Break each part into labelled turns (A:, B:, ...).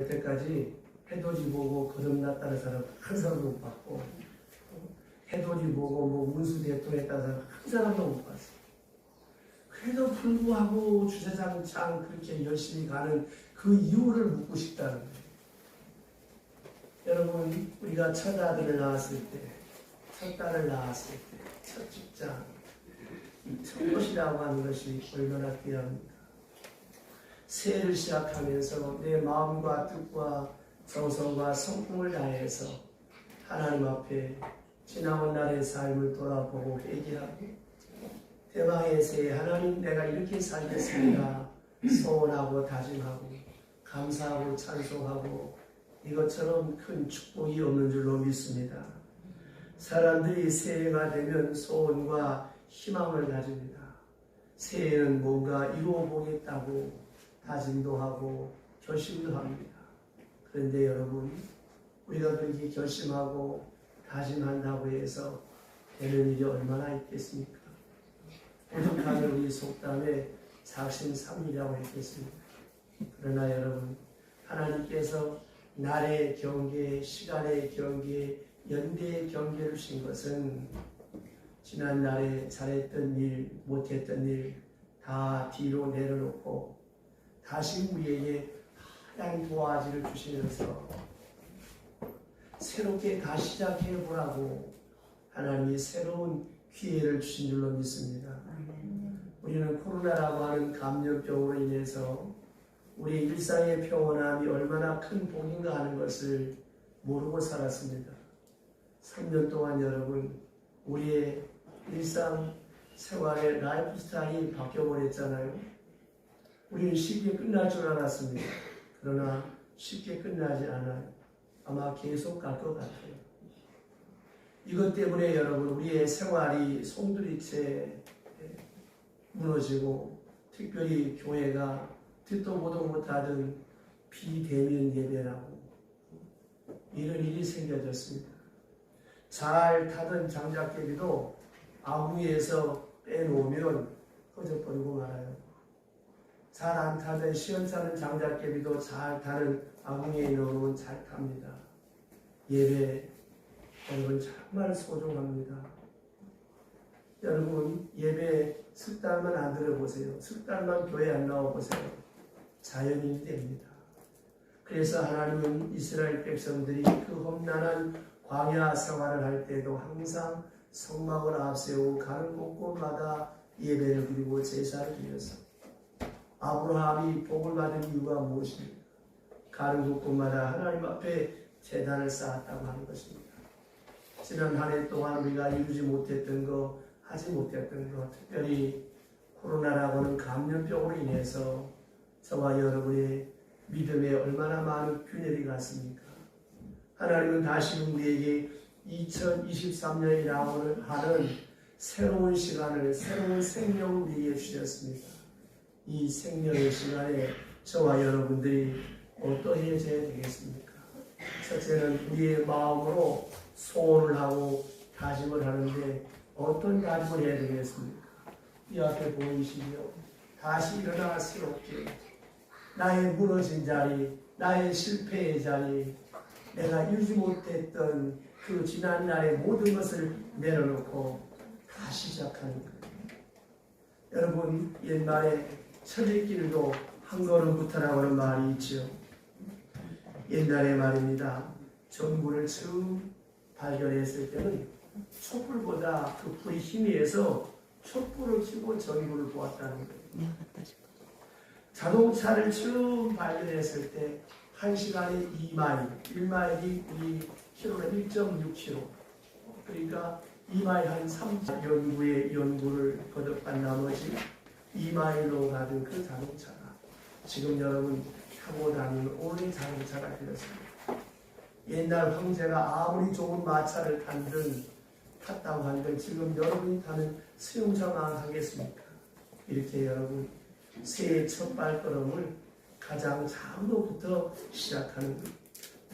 A: 여태까지 해돋이 보고 거듭났다는 사람 한 사람도 못 봤고, 해돋이 보고 뭐 운수 대통했다는 사람 한 사람도 못 봤어요. 그래도 불구하고 주차장창 그렇게 열심히 가는 그 이유를 묻고 싶다는 거예요. 여러분, 우리가 첫 아들을 낳았을 때, 첫 딸을 낳았을 때, 첫 직장, 이 첫 것이라고 하는 것이 얼마나 귀합니까? 새해를 시작하면서 내 마음과 뜻과 정성과 성품을 다해서 하나님 앞에 지나온 날의 삶을 돌아보고 회개하고 대망의 새해 하나님 내가 이렇게 살겠습니다 소원하고 다짐하고 감사하고 찬송하고 이것처럼 큰 축복이 없는 줄로 믿습니다. 사람들이 새해가 되면 소원과 희망을 가집니다. 새해에는 뭔가 이루어 보겠다고 다짐도 하고 결심도 합니다. 그런데 여러분, 우리가 그렇게 결심하고 다짐한다고 해서 되는 일이 얼마나 있겠습니까? 오죽하면 우리 속담에 작심삼일이라고 했겠습니다. 그러나 여러분, 하나님께서 날의 경계, 시간의 경계, 연대의 경계를 주신 것은 지난날에 잘했던 일, 못했던 일 다 뒤로 내려놓고 다시 우리에게 하나님 도화지를 주시면서 새롭게 다시 시작해보라고 하나님이 새로운 기회를 주신 줄로 믿습니다. 우리는 코로나라고 하는 감염병으로 인해서 우리 일상의 평온함이 얼마나 큰 복인가 하는 것을 모르고 살았습니다. 3년 동안 여러분, 우리의 일상 생활의 라이프 스타일이 바뀌어버렸잖아요. 우리는 쉽게 끝날 줄 알았습니다. 그러나 쉽게 끝나지 않아요. 아마 계속 갈 것 같아요. 이것 때문에 여러분, 우리의 생활이 송두리째 무너지고 특별히 교회가 듣도 보도 못하던 비대면 예배라고 이런 일이 생겨졌습니다. 잘 타던 장작개비도 아궁이에서 빼놓으면 꺼져버리고 말아요. 잘 안 타던 시원찮은 장작개비도 잘 타는 아궁이에 넣으면 잘 탑니다. 예배, 여러분 정말 소중합니다. 여러분 예배 석 달만 안 들어보세요. 석 달만 교회 안 나와보세요. 자연인이 됩니다. 그래서 하나님은 이스라엘 백성들이 그 험난한 광야 생활을 할 때도 항상 성막을 앞세우고 가는 곳곳마다 예배를 드리고 제사를 드렸습니다. 아브라함이 복을 받은 이유가 무엇입니까? 가는 곳곳마다 하나님 앞에 제단을 쌓았다고 하는 것입니다. 지난 한 해 동안 우리가 이루지 못했던 것, 하지 못했던 것, 특별히 코로나라고 하는 감염병으로 인해서 저와 여러분의 믿음에 얼마나 많은 균열이 갔습니까? 하나님은 다시 우리에게 2023년이라고 하는 새로운 시간을, 새로운 생명을 우리에게 주셨습니다. 이 생명의 시간에 저와 여러분들이 어떠해져야 되겠습니까? 첫째는 우리의 마음으로 소원을 하고 다짐을 하는데 어떤 다짐을 해야 되겠습니까? 이 앞에 보이시죠? 다시 일어나 새롭게 나의 무너진 자리, 나의 실패의 자리, 내가 이루지 못했던 그 지난날의 모든 것을 내려놓고 다시 시작하는 거예요. 여러분, 옛말에 철새길도 한 걸음부터라고 하는 말이 있죠. 옛날에 말입니다. 전구를 처음 발견했을 때는 촛불보다 그 불이 희미해서 촛불을 켜고 전구를 보았다는 거예요. 자동차를 처음 발견했을 때 1시간에 2마일, 1마일이 우리 키로는 1.6km. 그러니까 2마일 한 3차 연구를 거듭한 나머지 2마일로 가던 그 자동차가 지금 여러분 타고 다니는 오래 자동차가 되었습니다. 옛날 황제가 아무리 좋은 마차를 탔다고 한들 지금 여러분이 타는 수용차만 하겠습니까? 이렇게 여러분 새해 첫 발걸음을 가장 작은 것부터 시작하는 것,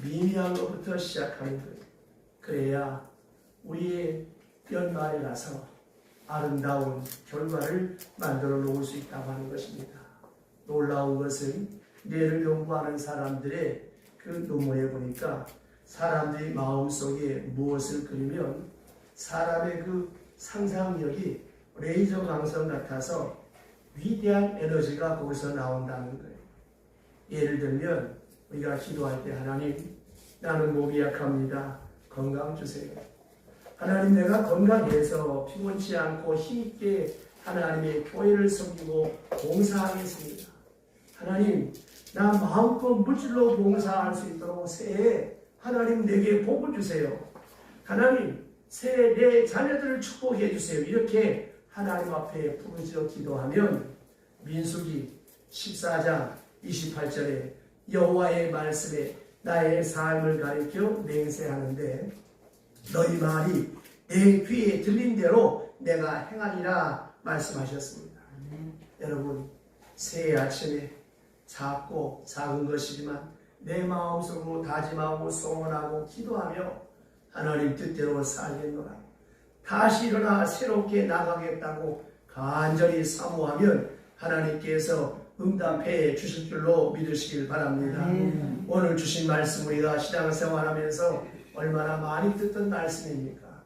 A: 미미한 것부터 시작하는 것. 그래야 우리의 연말에 가서 아름다운 결과를 만들어 놓을 수 있다고 하는 것입니다. 놀라운 것은 뇌를 연구하는 사람들의 그 논문에 보니까 사람들이 마음속에 무엇을 그리면 사람의 그 상상력이 레이저 광선 같아서 위대한 에너지가 거기서 나온다는 거예요. 예를 들면 우리가 기도할 때 하나님, 나는 몸이 약합니다. 건강 주세요. 하나님, 내가 건강해서 피곤치 않고 힘있게 하나님의 교회를 섬기고 봉사하겠습니다. 하나님, 나 마음껏 물질로 봉사할 수 있도록 새해 하나님 내게 복을 주세요. 하나님, 새해 내 자녀들을 축복해 주세요. 이렇게 하나님 앞에 부르짖어 기도하면 민수기 14장 28절에 여호와의 말씀에 나의 삶을 가리켜 맹세하는데 너희 말이 내 귀에 들린 대로 내가 행하리라 말씀하셨습니다. 여러분, 새해 아침에 작고 작은 것이지만 내 마음속으로 다짐하고 소원하고 기도하며 하나님 뜻대로 살겠노라, 다시 일어나 새롭게 나가겠다고 간절히 사모하면 하나님께서 응답해 주실 줄로 믿으시길 바랍니다. 오늘 주신 말씀 우리가 신앙생활하면서 얼마나 많이 듣던 말씀입니까?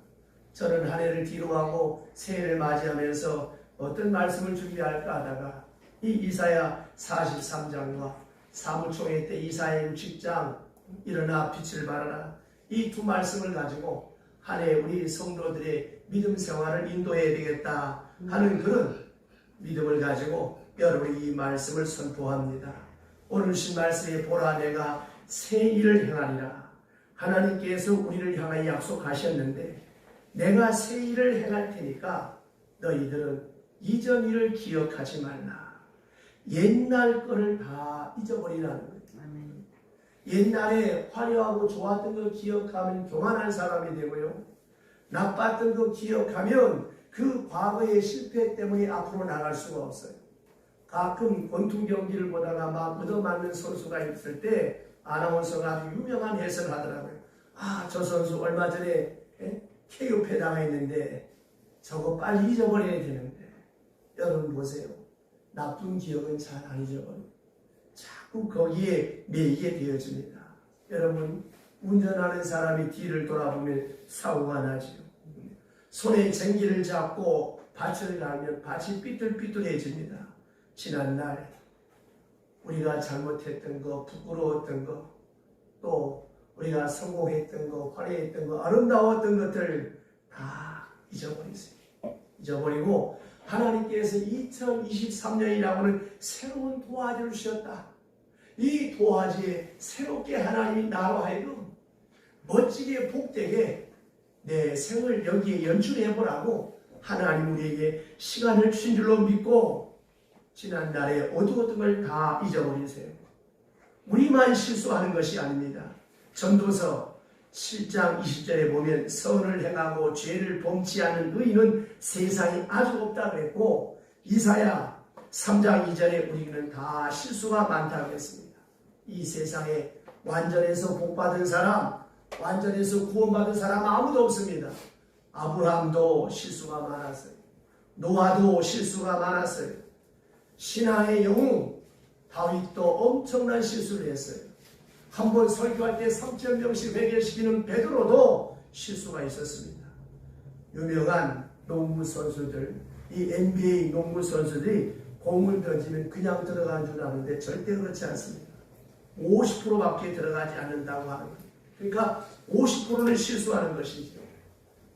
A: 저는 한 해를 뒤로하고 새해를 맞이하면서 어떤 말씀을 준비할까 하다가 이 이사야 43장과 사무총회 때 이사야 6장 일어나 빛을 발하라, 이 두 말씀을 가지고 한 해 우리 성도들의 믿음 생활을 인도해야 되겠다 하는 그런 믿음을 가지고 여러분이 이 말씀을 선포합니다. 오늘 주신 말씀에 보라, 내가 새 일을 행하리라. 하나님께서 우리를 향하여 약속하셨는데 내가 새 일을 행할 테니까 너희들은 이전 일을 기억하지 말라. 옛날 거를 다 잊어버리라는 거예요. 옛날에 화려하고 좋았던 거 기억하면 교만한 사람이 되고요, 나빴던 거 기억하면 그 과거의 실패 때문에 앞으로 나갈 수가 없어요. 가끔 권투 경기를 보다가 막 얻어맞는 선수가 있을 때 아나운서가 아주 유명한 해설을 하더라고요. 아, 저 선수 얼마 전에 KO패 당했는데 저거 빨리 잊어버려야 되는데. 여러분 보세요. 나쁜 기억은 잘 안 잊어버려요. 자꾸 거기에 매이게 되어집니다. 여러분, 운전하는 사람이 뒤를 돌아보면 사고가 나지요. 손에 쟁기를 잡고 밭을 갈면 밭이 삐뚤삐뚤해집니다. 지난날 우리가 잘못했던 거, 부끄러웠던 거, 또 우리가 성공했던 거, 화려했던 거, 아름다웠던 것들 다 잊어버리세요. 잊어버리고 하나님께서 2023년이라고는 새로운 도화지를 주셨다. 이 도화지에 새롭게 하나님이 나로 하여금 멋지게 복되게 내 생을 여기에 연출해보라고 하나님 우리에게 시간을 주신 줄로 믿고 지난날에 어두웠던 걸 다 잊어버리세요. 우리만 실수하는 것이 아닙니다. 전도서 7장 20절에 보면 선을 행하고 죄를 범치 않은 의인은 세상에 아주 없다 그랬고, 이사야 3장 2절에 우리는 다 실수가 많다고 했습니다. 이 세상에 완전해서 복받은 사람, 완전해서 구원받은 사람 아무도 없습니다. 아브라함도 실수가 많았어요. 노아도 실수가 많았어요. 신앙의 영웅 다윗도 엄청난 실수를 했어요. 한번 설교할 때 3,000명씩 회개시키는 베드로도 실수가 있었습니다. 유명한 농구 선수들, 이 NBA 농구 선수들이 공을 던지면 그냥 들어가는 줄 아는데 절대 그렇지 않습니다. 50%밖에 들어가지 않는다고 하는 거예요. 그러니까 50%는 실수하는 것이죠.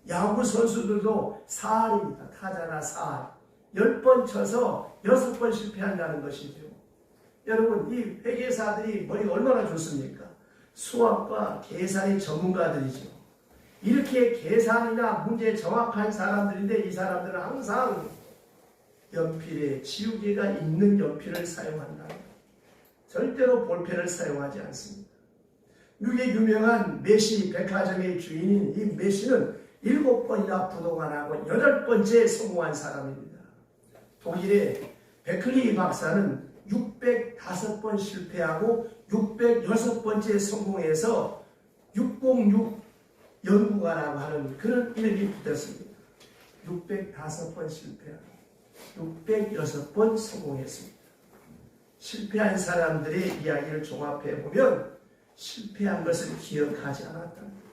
A: 야구 선수들도 4할입니다. 타자나 4할. 10번 쳐서 6번 실패한다는 것이죠. 여러분, 이 회계사들이 머리가 얼마나 좋습니까? 수학과 계산의 전문가들이죠. 이렇게 계산이나 문제 정확한 사람들인데 이 사람들은 항상 연필에 지우개가 있는 연필을 사용한다. 절대로 볼펜을 사용하지 않습니다. 미국의 유명한 메시 백화점의 주인인 이 메시는 7번이나 부동안하고 8번째 성공한 사람입니다. 독일의 베클리 박사는 605번 실패하고 606번째 성공해서 606 연구가라고 하는 그런 이름이 붙었습니다. 605번 실패하고 606번 성공했습니다. 실패한 사람들의 이야기를 종합해 보면 실패한 것을 기억하지 않았다는 거예요.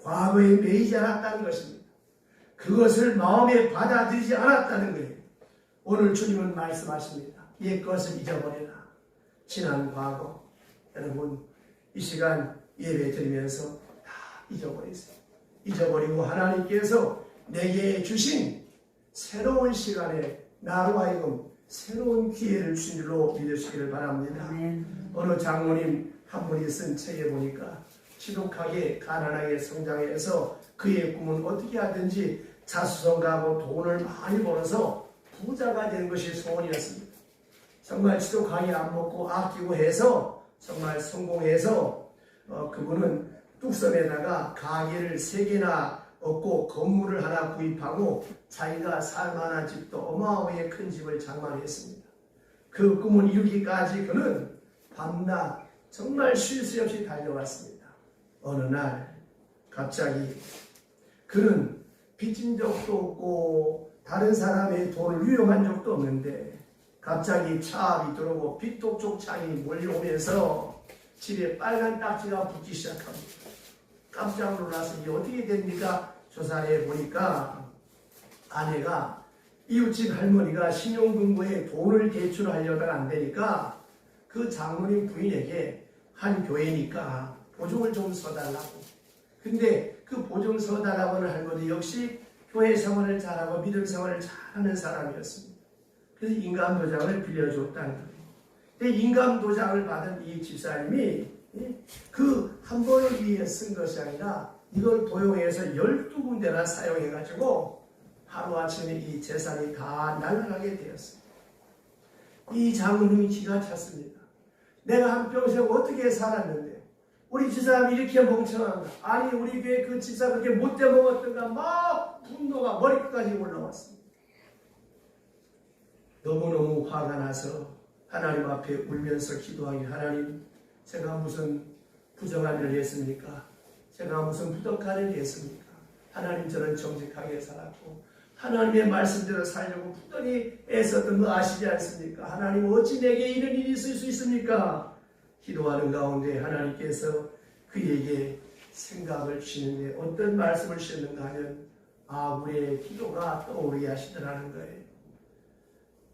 A: 과거에 매이지 않았다는 것입니다. 그것을 마음에 받아들이지 않았다는 거예요. 오늘 주님은 말씀하십니다. 옛 것을 잊어버려라. 지난 과거. 여러분 이 시간 예배 드리면서 다 잊어버리세요. 잊어버리고 하나님께서 내게 주신 새로운 시간에 나로 하여금 새로운 기회를 주신 줄로 믿으시기를 바랍니다. 어느 장로님 한 분이 쓴 책에 보니까 지독하게 가난하게 성장해서 그의 꿈은 어떻게 하든지 자수성가하고 돈을 많이 벌어서 부자가 되는 것이 소원이었습니다. 정말 지독하게 안 먹고 아끼고 해서 정말 성공해서 그분은 뚝섬에다가 가게를 3개나 얻고 건물을 하나 구입하고 자기가 살만한 집도 어마어마하게 큰 집을 장만했습니다. 그 꿈을 이루기까지 그는 밤낮 정말 쉴 새 없이 달려왔습니다. 어느 날 갑자기 그는 빚진 적도 없고 다른 사람의 돈을 유용한 적도 없는데 갑자기 차압이 들어오고 빚독촉 창이 몰려오면서 집에 빨간 딱지가 붙기 시작합니다. 깜짝 놀라서 이게 어떻게 됩니까? 조사해 보니까 아내가 이웃집 할머니가 신용금고에 돈을 대출하려다가 안 되니까 그 장로님 부인에게 한 교회니까 보증을 좀 서달라고. 근데 그 보증 서달라고 하는 할머니 역시 교회 생활을 잘하고 믿음 생활을 잘하는 사람이었습니다. 그래서 인감도장을 빌려줬다는 거예요. 근데 인감도장을 받은 이 집사님이 그 한 번을 위해 쓴 것이 아니라 이걸 도용해서 12군데나 사용해가지고 하루아침에 이 재산이 다 날아가게 되었습니다. 이 장로님이 기가 찼습니다. 내가 한평생 어떻게 살았는데 우리 집사람이 이렇게 멍청한가? 아니 우리 교회 그 집사 그렇게 못돼 먹었던가? 막 분노가 머리끝까지 올라왔습니다. 너무너무 화가 나서 하나님 앞에 울면서 기도하기, 하나님 제가 무슨 부정한 일을 했습니까? 제가 무슨 부덕한 일을 했습니까? 하나님 저는 정직하게 살았고 하나님의 말씀대로 살려고 부단히 애썼던 거 아시지 않습니까? 하나님 어찌 내게 이런 일이 있을 수 있습니까? 기도하는 가운데 하나님께서 그에게 생각을 주시는데 어떤 말씀을 주셨는가 하면 우리의 기도가 떠오르게 하시더라는 거예요.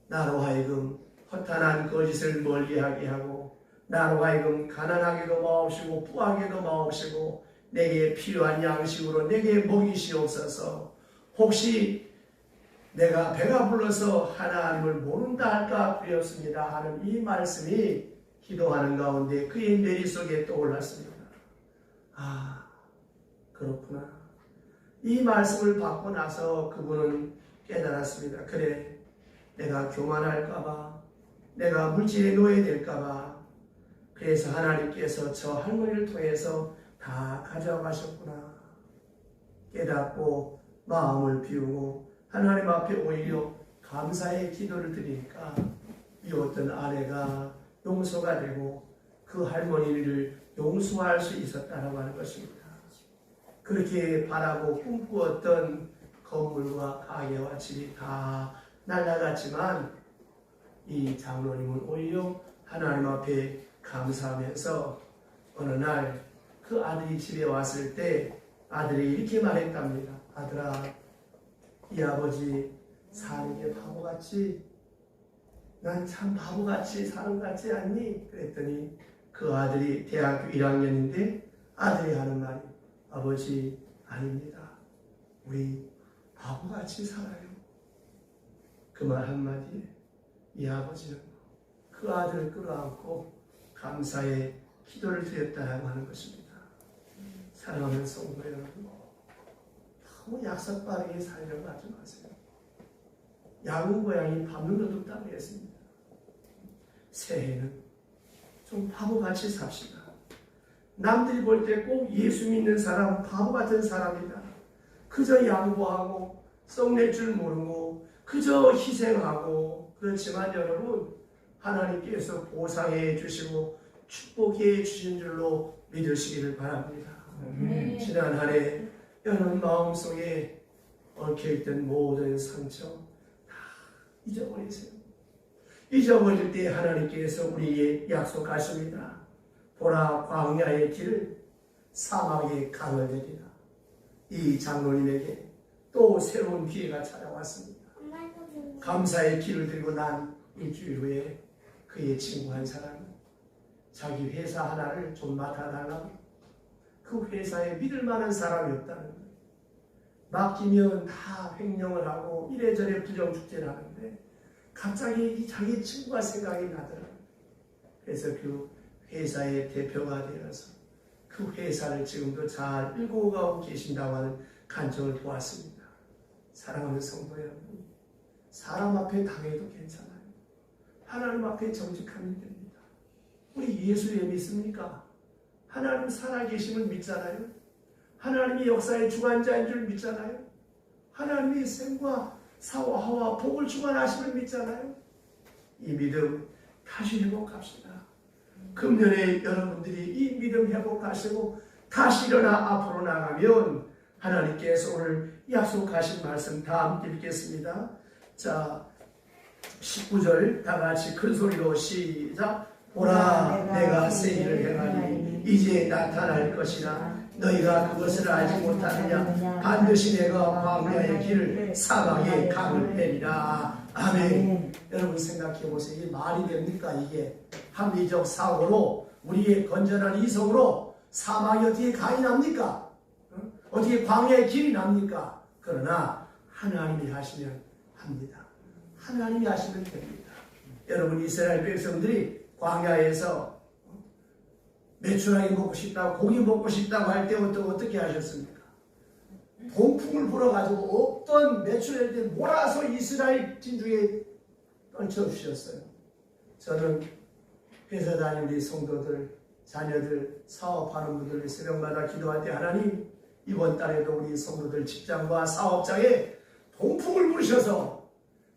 A: 나로 하여금 허탄한 거짓을 멀리하게 하고 나로 하여금 가난하게도 마옵시고 부하게도 마옵시고 내게 필요한 양식으로 내게 먹이시옵소서. 혹시 내가 배가 불러서 하나님을 모른다 할까 두렵습니다 하는 이 말씀이 기도하는 가운데 그의 머릿속에 떠올랐습니다. 그렇구나. 이 말씀을 받고 나서 그분은 깨달았습니다. 그래, 내가 교만할까봐, 내가 물질의 노예될까봐, 그래서 하나님께서 저 할머니를 통해서 다 가져가셨구나. 깨닫고 마음을 비우고 하나님 앞에 오히려 감사의 기도를 드리니까 이 어떤 아내가 용서가 되고 그 할머니를 용서할 수 있었다라고 하는 것입니다. 그렇게 바라고 꿈꾸었던 건물과 가게와 집이 다 날아갔지만 이 장로님은 오히려 하나님 앞에 감사하면서 어느 날 그 아들이 집에 왔을 때 아들이 이렇게 말했답니다. 아들아, 이 아버지 사는 게 바보같이, 난 참 바보같이 사는 것 같지 않니? 그랬더니 그 아들이 대학교 1학년인데 아들이 하는 말이 아버지 아닙니다. 우리 바보같이 살아요. 그 말 한마디에 이 아버지는 그 아들을 끌어안고 감사의 기도를 드렸다고 하는 것입니다. 사랑하는 성도 여러분, 너무 약삭빠르게 살려고 하지 마세요. 야구 고양이 밟는 것도 따로 했습니다. 새해는 좀 바보같이 삽시다. 남들이 볼 때 꼭 예수 믿는 사람 바보 같은 사람이다. 그저 양보하고 썩낼 줄 모르고 그저 희생하고, 그렇지만 여러분 하나님께서 보상해 주시고 축복해 주신 줄로 믿으시기를 바랍니다. 지난 한 해 여러분 마음속에 얽혀있던 모든 상처 다 잊어버리세요. 잊어버릴 때 하나님께서 우리에게 약속하십니다. 보라 광야의 길을 사막의 강을 내리라. 이 장로님에게 또 새로운 기회가 찾아왔습니다. 감사의 길을 들고 난 일주일 후에 그의 친구 한 사람이 자기 회사 하나를 좀 맡아달라고, 그 회사에 믿을 만한 사람이 없다는 거예요. 맡기면 다 횡령을 하고 이래저래 부정축제를 하는데 갑자기 자기 친구가 생각이 나더라고요. 그래서 그 회사의 대표가 되어서 그 회사를 지금도 잘 일궈가고 계신다고 하는 간증을 보았습니다. 사랑하는 성도 여러분, 사람 앞에 당해도 괜찮아요. 하나님 앞에 정직하면 됩니다. 우리 예수를 믿습니까? 하나님 살아계심을 믿잖아요. 하나님이 역사의 주관자인 줄 믿잖아요. 하나님이 생과 사와 복을 주관하심을 믿잖아요. 이 믿음 다시 회복합시다. 금년에 여러분들이 이 믿음 회복하시고 다시 일어나 앞으로 나가면 하나님께서 오늘 약속하신 말씀 다 함께 읽겠습니다. 자, 19절 다 같이 큰 소리로 시작. 보라, 내가 새 일을 행하니 이제 나타날 것이나 너희가 그것을 알지 못하느냐. 반드시 내가 광야의 길을 사막의 강을 내리라. 아멘. 여러분 생각해 보세요. 이게 말이 됩니까? 이게 합리적 사고로 우리의 건전한 이성으로 사막이 어떻게 강이 납니까? 어떻게 광야의 길이 납니까? 그러나 하나님이 하시면 합니다. 하나님이 하시면 됩니다. 여러분 이스라엘 백성들이 광야에서 메추라기 먹고 싶다고, 고기 먹고 싶다고 할 때 어떻게 하셨습니까? 동풍을 불어가지고 없던 메추라기를 몰아서 이스라엘 진주에 얹혀주셨어요. 저는 회사 다니는 우리 성도들, 자녀들, 사업하는 분들 새벽마다 기도할 때 하나님, 이번 달에도 우리 성도들 직장과 사업장에 동풍을 부르셔서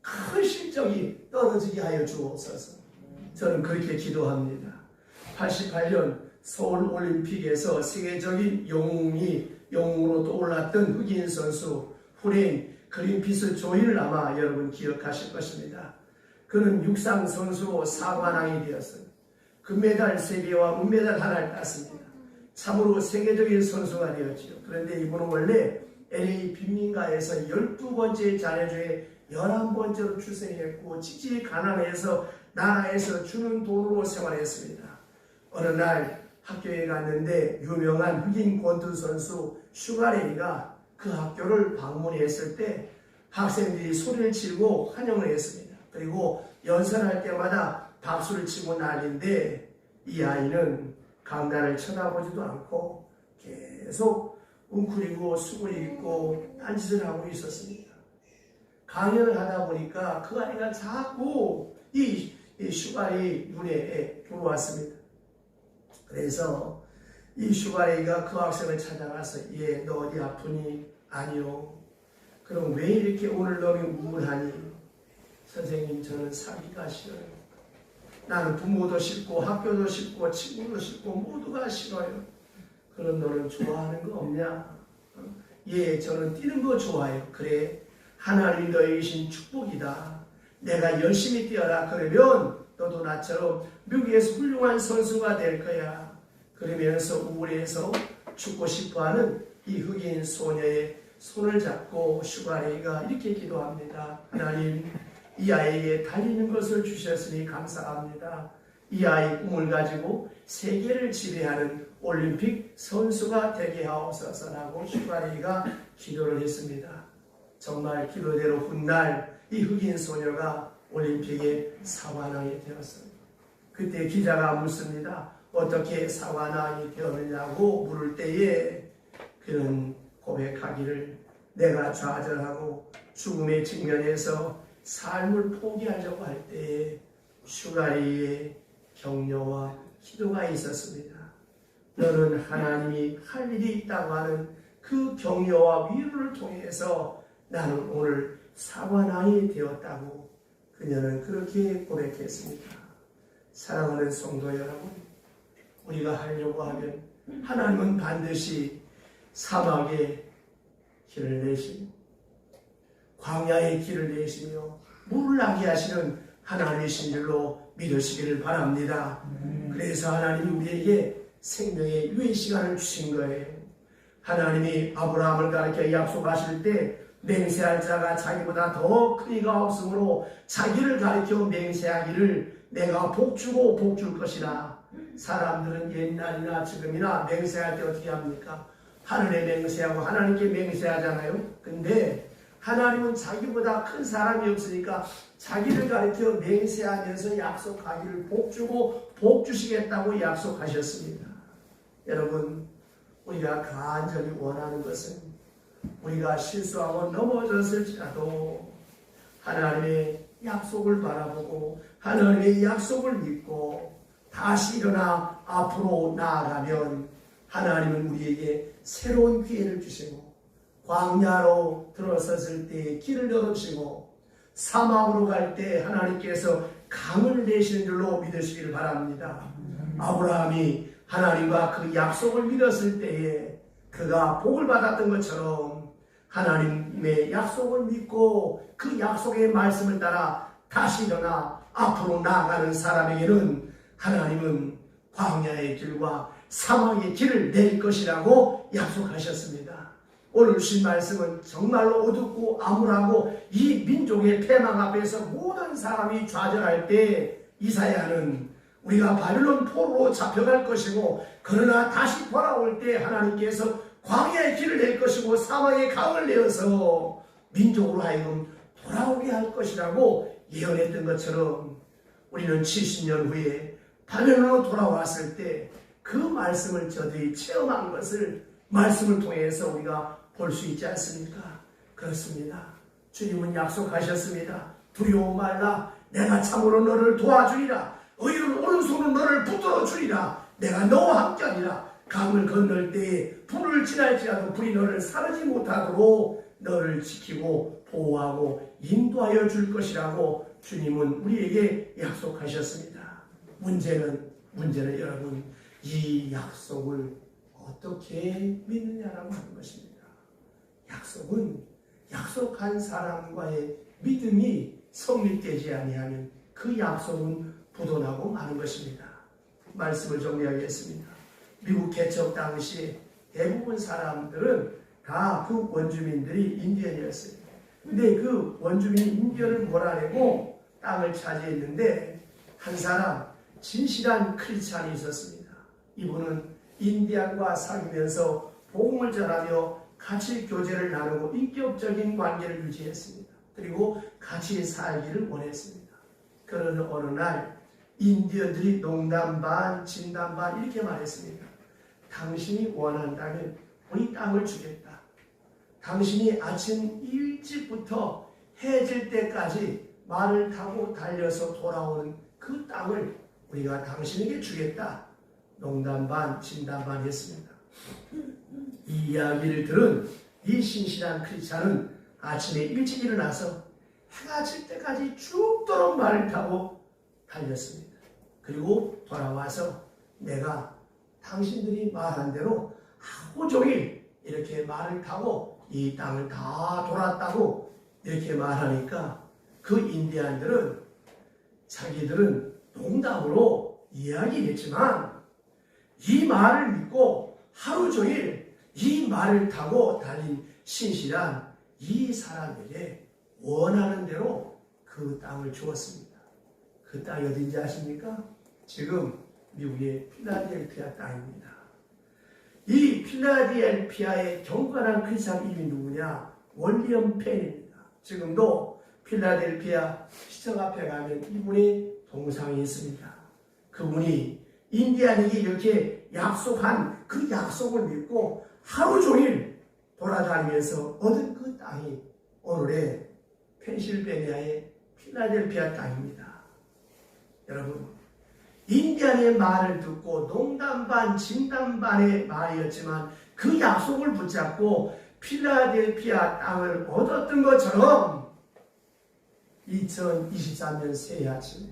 A: 큰 실적이 떨어지게 하여 주옵소서. 저는 그렇게 기도합니다. 88년 서울올림픽에서 세계적인 영웅으로 떠올랐던 흑인 선수 후레인 그린피스 조이를 아마 여러분 기억하실 것입니다. 그는 육상 선수로 사관왕이 되었어요. 금메달 3개와 은메달 하나를 땄습니다. 참으로 세계적인 선수가 되었지요. 그런데 이분은 원래 LA 빈민가에서 12번째 자녀 중에 11번째로 출생했고 직질이 가난해서 나라에서 주는 돈으로 생활했습니다. 어느 날 학교에 갔는데 유명한 흑인 권투 선수 슈가레이가 그 학교를 방문했을 때 학생들이 소리를 치고 환영을 했습니다. 그리고 연설할 때마다 박수를 치고 난리인데 이 아이는 강단을 쳐다보지도 않고 계속 웅크리고 수그리고 딴짓을 하고 있었습니다. 강연을 하다 보니까 그 아이가 자꾸 이 슈가레이 눈에 들어왔습니다. 그래서 이 슈가레이가 그 학생을 찾아가서 얘 너 어디 아프니? 아니요. 그럼 왜 이렇게 오늘 너무 우울하니? 선생님 저는 살기가 싫어요. 나는 부모도 싫고 학교도 싫고 친구도 싫고 모두가 싫어요. 그럼 너는 좋아하는 거 없냐? 예, 저는 뛰는 거 좋아요. 그래, 하나님 너에게 주신 축복이다. 내가 열심히 뛰어라. 그러면 너도 나처럼 미국에서 훌륭한 선수가 될 거야. 그러면서 우울해서 죽고 싶어하는 이 흑인 소녀의 손을 잡고 슈가레이가 이렇게 기도합니다. 하나님, 이 아이에게 달리는 것을 주셨으니 감사합니다. 이 아이 꿈을 가지고 세계를 지배하는 올림픽 선수가 되게 하옵소서라고 슈가레이가 기도를 했습니다. 정말 기도대로 훗날 이 흑인 소녀가 올림픽의 사관왕이 되었습니다. 그때 기자가 묻습니다. 어떻게 사관왕이 되었느냐고 물을 때에 그는 고백하기를 내가 좌절하고 죽음의 직면에서 삶을 포기하려고 할 때에 슈가레이의 격려와 기도가 있었습니다. 너는 하나님이 할 일이 있다고 하는 그 격려와 위로를 통해서 나는 오늘 사관왕이 되었다고 그녀는 그렇게 고백했습니다. 사랑하는 성도 여러분, 우리가 하려고 하면 하나님은 반드시 사막의 길을 내시고 광야의 길을 내시며 물을 나게 하시는 하나님이신 줄로 믿으시기를 바랍니다. 그래서 하나님이 우리에게 생명의 유예 시간을 주신 거예요. 하나님이 아브라함을 가르쳐 약속하실 때 맹세할 자가 자기보다 더 큰 이가 없으므로 자기를 가르쳐 맹세하기를 내가 복주고 복줄 것이라. 사람들은 옛날이나 지금이나 맹세할 때 어떻게 합니까? 하늘에 맹세하고 하나님께 맹세하잖아요. 근데 하나님은 자기보다 큰 사람이 없으니까 자기를 가르쳐 맹세하면서 약속하기를 복주고 복주시겠다고 약속하셨습니다. 여러분, 우리가 간절히 원하는 것은 우리가 실수하고 넘어졌을지라도 하나님의 약속을 바라보고 하나님의 약속을 믿고 다시 일어나 앞으로 나아가면 하나님은 우리에게 새로운 기회를 주시고 광야로 들어섰을 때 길을 열어주시고 사막으로 갈 때 하나님께서 강을 내시는 줄로 믿으시기를 바랍니다. 아브라함이 하나님과 그 약속을 믿었을 때에 그가 복을 받았던 것처럼 하나님의 약속을 믿고 그 약속의 말씀을 따라 다시 일어나 앞으로 나아가는 사람에게는 하나님은 광야의 길과 사막의 길을 낼 것이라고 약속하셨습니다. 오늘 주신 말씀은 정말로 어둡고 암울하고 이 민족의 패망 앞에서 모든 사람이 좌절할 때 이사야는 우리가 바빌론 포로로 잡혀갈 것이고 그러나 다시 돌아올 때 하나님께서 광야의 길을 낼 것이고 사막의 강을 내어서 민족으로 하여금 돌아오게 할 것이라고 예언했던 것처럼 우리는 70년 후에 바벨론으로 돌아왔을 때 그 말씀을 저들이 체험한 것을 말씀을 통해서 우리가 볼 수 있지 않습니까? 그렇습니다. 주님은 약속하셨습니다. 두려워 말라. 내가 참으로 너를 도와주리라. 의로운 오른손으로 너를 붙들어 주리라. 내가 너와 함께하리라. 강을 건널 때에 불을 지날지라도 불이 너를 사르지 못하도록 너를 지키고 보호하고 인도하여 줄 것이라고 주님은 우리에게 약속하셨습니다. 문제는 여러분 이 약속을 어떻게 믿느냐라고 하는 것입니다. 약속은 약속한 사람과의 믿음이 성립되지 아니하면 그 약속은 부도나고 마는 것입니다. 말씀을 정리하겠습니다. 미국 개척 당시 대부분 사람들은 다 그 원주민들이 인디언이었어요. 근데 그 원주민 인디언을 몰아내고 땅을 차지했는데 한 사람 진실한 크리스찬이 있었습니다. 이분은 인디언과 사귀면서 복음을 전하며 같이 교제를 나누고 인격적인 관계를 유지했습니다. 그리고 같이 살기를 원했습니다. 그러는 어느 날 인디언들이 농담 반 진담 반 이렇게 말했습니다. 당신이 원한다면 우리 땅을 주겠다. 당신이 아침 일찍부터 해 질 때까지 말을 타고 달려서 돌아오는 그 땅을 우리가 당신에게 주겠다. 농담 반 진담 반 했습니다. 이 이야기를 들은 이 신실한 크리스찬은 아침에 일찍 일어나서 해가 질 때까지 죽도록 말을 타고 달렸습니다. 그리고 돌아와서 내가 당신들이 말한 대로 하루 종일 이렇게 말을 타고 이 땅을 다 돌았다고 이렇게 말하니까 그 인디안들은 자기들은 농담으로 이야기했지만 이 말을 믿고 하루 종일 이 말을 타고 달린 신실한 이 사람에게 원하는 대로 그 땅을 주었습니다. 그 땅이 어딘지 아십니까? 지금 미국의 필라델피아 땅입니다. 이 필라델피아의 경건한 크리스찬 이름이 누구냐? 윌리엄 펜입니다. 지금도 필라델피아 시청 앞에 가면 이분의 동상이 있습니다. 그분이 인디안에게 이렇게 약속한 그 약속을 믿고 하루 종일 돌아다니면서 얻은 그 땅이 오늘의 펜실베니아의 필라델피아 땅입니다. 여러분, 인디안의 말을 듣고 농담 반 진담 반의 말이었지만 그 약속을 붙잡고 필라델피아 땅을 얻었던 것처럼 2023년 새해 아침에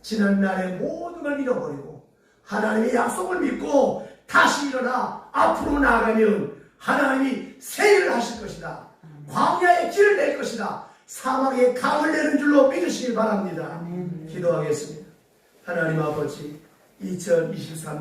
A: 지난날의 모든 걸 잃어버리고 하나님의 약속을 믿고 다시 일어나 앞으로 나아가면 하나님이 새해를 하실 것이다. 광야의 길을 낼 것이다. 사막의 강을 내는 줄로 믿으시길 바랍니다. 기도하겠습니다. 하나님 아버지 2023